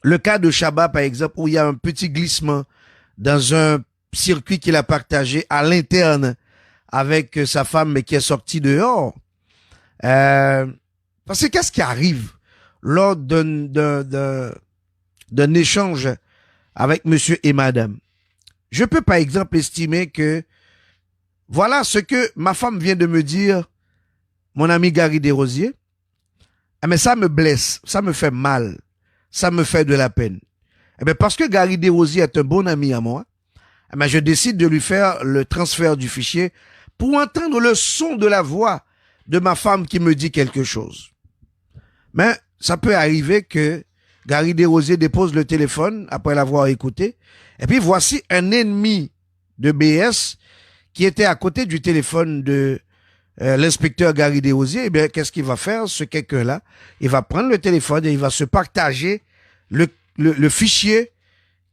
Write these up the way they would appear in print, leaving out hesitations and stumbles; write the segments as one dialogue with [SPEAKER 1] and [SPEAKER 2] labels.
[SPEAKER 1] le cas de Chaba, par exemple, où il y a un petit glissement dans un circuit qu'il a partagé à l'interne avec sa femme, mais qui est sorti dehors. Parce que qu'est-ce qui arrive lors d'un échange avec monsieur et madame? Je peux, par exemple, estimer que voilà ce que ma femme vient de me dire, mon ami Gary Desrosiers. Mais ça me blesse, ça me fait mal, ça me fait de la peine. Parce que Gary Desrosiers est un bon ami à moi, je décide de lui faire le transfert du fichier pour entendre le son de la voix de ma femme qui me dit quelque chose. Mais ça peut arriver que Gary Desrosiers dépose le téléphone après l'avoir écouté, et puis voici un ennemi de BS qui était à côté du téléphone de l'inspecteur Gary Desrosiers. Qu'est-ce qu'il va faire, ce quelqu'un-là? Il va prendre le téléphone et il va se partager le fichier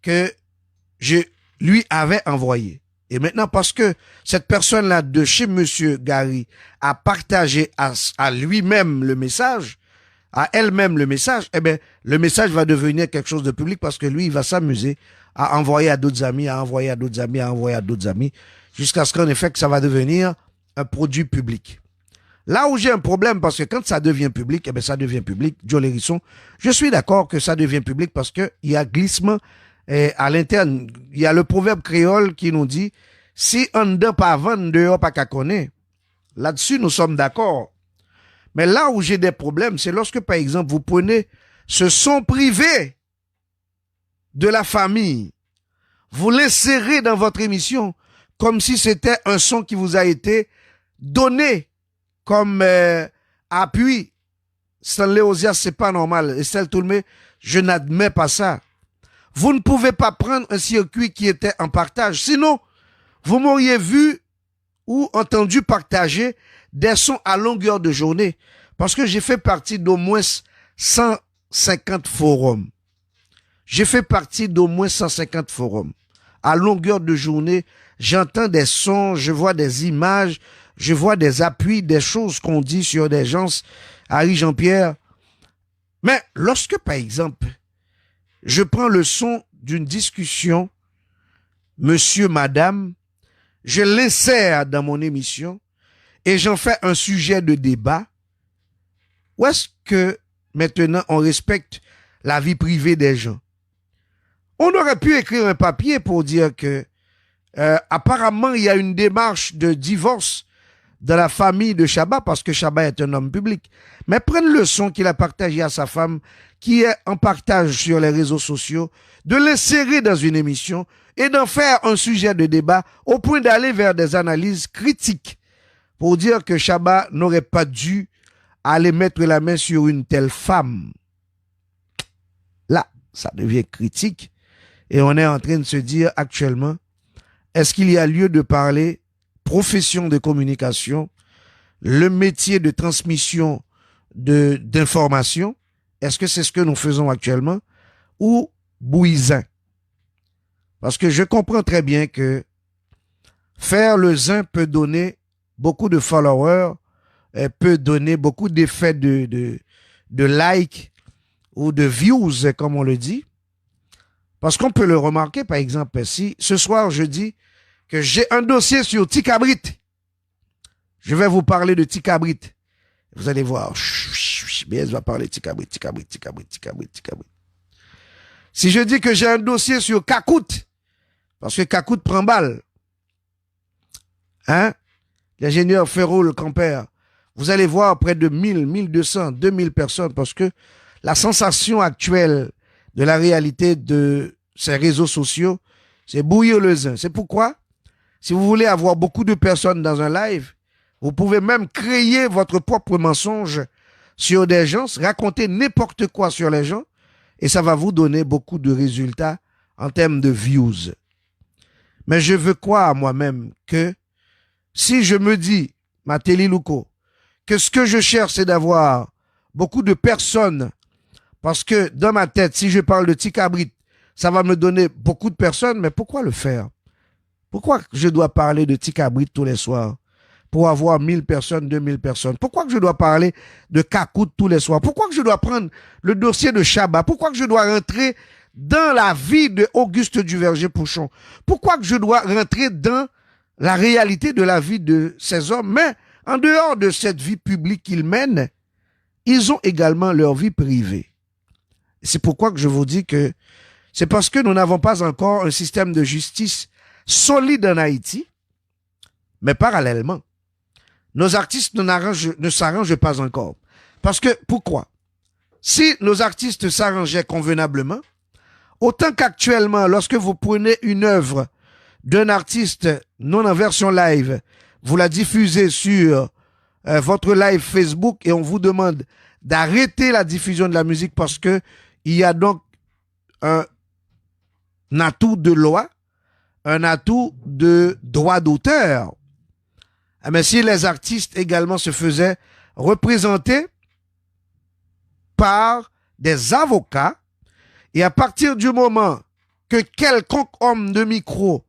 [SPEAKER 1] que je lui avais envoyé. Et maintenant, parce que cette personne-là de chez monsieur Gary a partagé à lui-même le message, à elle-même le message, le message va devenir quelque chose de public parce que lui, il va s'amuser à envoyer à d'autres amis, à envoyer à d'autres amis, à envoyer à d'autres amis, jusqu'à ce qu'en effet, que ça va devenir un produit public. Là où j'ai un problème, parce que quand ça devient public, ça devient public, Joe Lérisson, je suis d'accord que ça devient public parce que il y a glissement à l'interne. Il y a le proverbe créole qui nous dit, si on ne pas vendre, dehors pas qu'à connaître. Là-dessus, nous sommes d'accord. Mais là où j'ai des problèmes, c'est lorsque, par exemple, vous prenez ce son privé de la famille, vous l'insérez dans votre émission comme si c'était un son qui vous a été donné comme appui. Stanley Ozias, c'est pas normal. Estelle Toulmé, je n'admets pas ça. Vous ne pouvez pas prendre un circuit qui était en partage. Sinon, vous m'auriez vu ou entendu partager des sons à longueur de journée. Parce que j'ai fait partie d'au moins 150 forums. J'ai fait partie d'au moins 150 forums. À longueur de journée, j'entends des sons, je vois des images, je vois des appuis, des choses qu'on dit sur des gens, Harry Jean-Pierre. Mais lorsque, par exemple, je prends le son d'une discussion, monsieur, madame, je l'insère dans mon émission et j'en fais un sujet de débat, où est-ce que maintenant on respecte la vie privée des gens? On aurait pu écrire un papier pour dire que apparemment il y a une démarche de divorce dans la famille de Chaba parce que Chaba est un homme public. Mais prendre le son qu'il a partagé à sa femme, qui est en partage sur les réseaux sociaux, de l'insérer dans une émission et d'en faire un sujet de débat au point d'aller vers des analyses critiques pour dire que Chaba n'aurait pas dû aller mettre la main sur une telle femme. Là, ça devient critique et on est en train de se dire actuellement, est-ce qu'il y a lieu de parler profession de communication, le métier de transmission d'informations, est-ce que c'est ce que nous faisons actuellement, ou bouisin? Parce que je comprends très bien que faire le zin peut donner beaucoup de followers, peut donner beaucoup d'effets de likes ou de views, comme on le dit. Parce qu'on peut le remarquer, par exemple, si ce soir je dis que j'ai un dossier sur Tikabrit. Je vais vous parler de Tikabrit. Vous allez voir. Bien, je vais parler de Tikabrit. Si je dis que j'ai un dossier sur Kakout, parce que Kakout prend balle, hein, l'ingénieur Ferro, le campère, vous allez voir près de 1000, 1200, 2000 personnes, parce que la sensation actuelle de la réalité de ces réseaux sociaux, c'est bouillir le zin. C'est pourquoi, si vous voulez avoir beaucoup de personnes dans un live, vous pouvez même créer votre propre mensonge sur des gens, raconter n'importe quoi sur les gens, et ça va vous donner beaucoup de résultats en termes de views. Mais je veux croire à moi-même que si je me dis, Matéli Louko, que ce que je cherche, c'est d'avoir beaucoup de personnes, parce que dans ma tête, si je parle de Tikabrit, ça va me donner beaucoup de personnes, mais pourquoi le faire? Pourquoi je dois parler de Tikabrit tous les soirs? pour avoir 1000 personnes, 2000 personnes? Pourquoi que je dois parler de Kakout tous les soirs? Pourquoi que je dois prendre le dossier de Chabat? Pourquoi que je dois rentrer dans la vie de Auguste Duverger-Pouchon? Pourquoi que je dois rentrer dans la réalité de la vie de ces hommes? Mais en dehors de cette vie publique qu'ils mènent, ils ont également leur vie privée. C'est pourquoi que je vous dis que c'est parce que nous n'avons pas encore un système de justice solide en Haïti, mais parallèlement, nos artistes ne s'arrangent pas encore. Parce que, pourquoi? Si nos artistes s'arrangeaient convenablement, autant qu'actuellement, lorsque vous prenez une œuvre d'un artiste non en version live, vous la diffusez sur votre live Facebook et on vous demande d'arrêter la diffusion de la musique parce que il y a donc un atout de loi, un atout de droit d'auteur. Mais si les artistes également se faisaient représenter par des avocats, et à partir du moment que quelconque homme de micro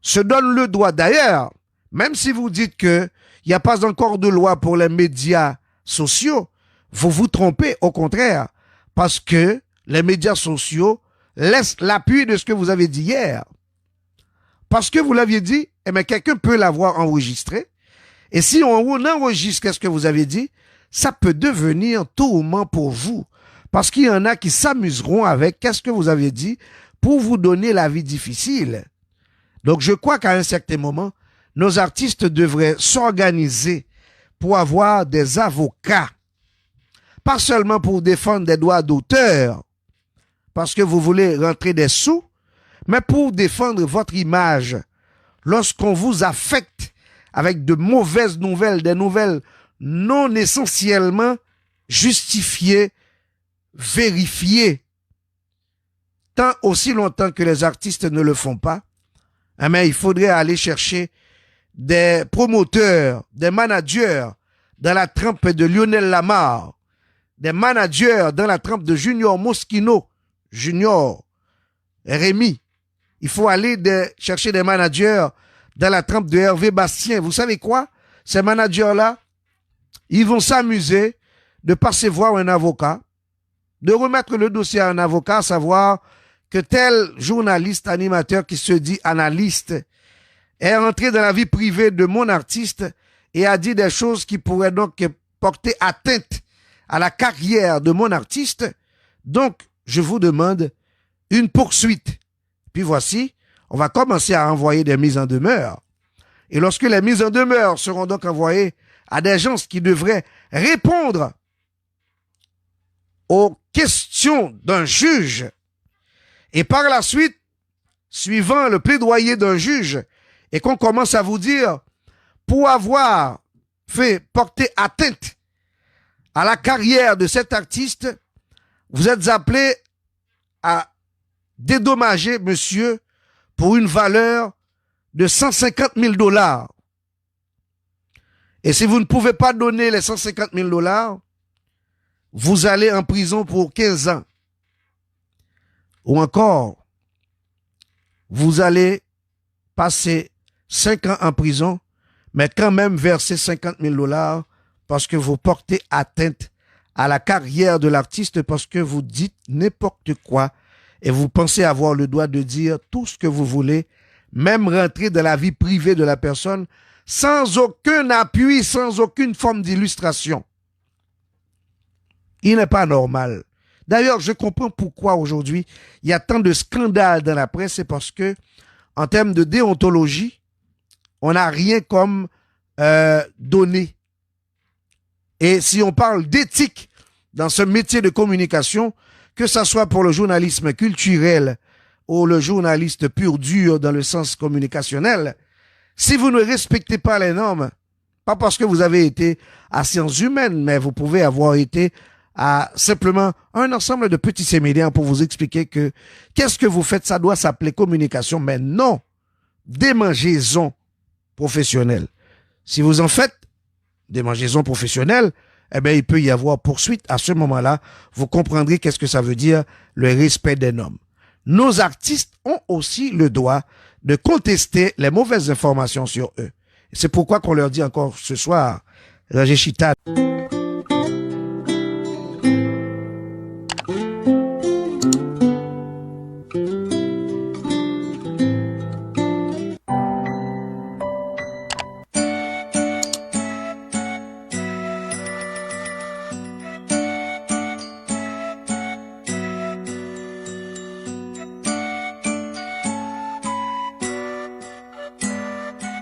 [SPEAKER 1] se donne le droit, d'ailleurs, même si vous dites que il n'y a pas encore de loi pour les médias sociaux, vous vous trompez, au contraire, parce que les médias sociaux laissent l'appui de ce que vous avez dit hier. Parce que vous l'aviez dit, eh bien, quelqu'un peut l'avoir enregistré. Et si on enregistre ce que vous avez dit, ça peut devenir tourment pour vous. Parce qu'il y en a qui s'amuseront avec qu'est-ce que vous avez dit pour vous donner la vie difficile. Donc, je crois qu'à un certain moment, nos artistes devraient s'organiser pour avoir des avocats. Pas seulement pour défendre des droits d'auteur, parce que vous voulez rentrer des sous, mais pour défendre votre image. Lorsqu'on vous affecte avec de mauvaises nouvelles, des nouvelles non essentiellement justifiées, vérifiées, tant aussi longtemps que les artistes ne le font pas, mais il faudrait aller chercher des promoteurs, des managers dans la trempe de Lionel Lamar, des managers dans la trempe de Junior Moschino, Junior Rémi. Il faut aller chercher des managers dans la trempe de Hervé Bastien. Vous savez quoi? Ces managers-là, ils vont s'amuser de passer voir un avocat, de remettre le dossier à un avocat, à savoir que tel journaliste, animateur qui se dit analyste est rentré dans la vie privée de mon artiste et a dit des choses qui pourraient donc porter atteinte à la carrière de mon artiste. Donc, je vous demande une poursuite. Puis voici, on va commencer à envoyer des mises en demeure. Et lorsque les mises en demeure seront donc envoyées à des gens qui devraient répondre aux questions d'un juge, et par la suite, suivant le plaidoyer d'un juge, et qu'on commence à vous dire, pour avoir fait porter atteinte à la carrière de cet artiste, vous êtes appelé à dédommager monsieur pour une valeur de 150 000 $. Et si vous ne pouvez pas donner les 150 000 $, vous allez en prison pour 15 ans. Ou encore, vous allez passer 5 ans en prison, mais quand même verser 50 000 $ parce que vous portez atteinte à la carrière de l'artiste, parce que vous dites n'importe quoi et vous pensez avoir le droit de dire tout ce que vous voulez, même rentrer dans la vie privée de la personne sans aucun appui, sans aucune forme d'illustration. Il n'est pas normal. D'ailleurs, je comprends pourquoi aujourd'hui il y a tant de scandales dans la presse, c'est parce que en termes de déontologie, on n'a rien comme donné. Et si on parle d'éthique dans ce métier de communication, que ça soit pour le journalisme culturel ou le journaliste pur dur dans le sens communicationnel, si vous ne respectez pas les normes, pas parce que vous avez été à sciences humaines, mais vous pouvez avoir été à simplement un ensemble de petits séminaires pour vous expliquer que qu'est-ce que vous faites, ça doit s'appeler communication, mais non démangeaison professionnelle. Si vous en faites démangeaison professionnelle, eh bien, il peut y avoir poursuite. À ce moment-là, vous comprendrez qu'est-ce que ça veut dire le respect des normes. Nos artistes ont aussi le droit de contester les mauvaises informations sur eux. C'est pourquoi qu'on leur dit encore ce soir, Roger Chita.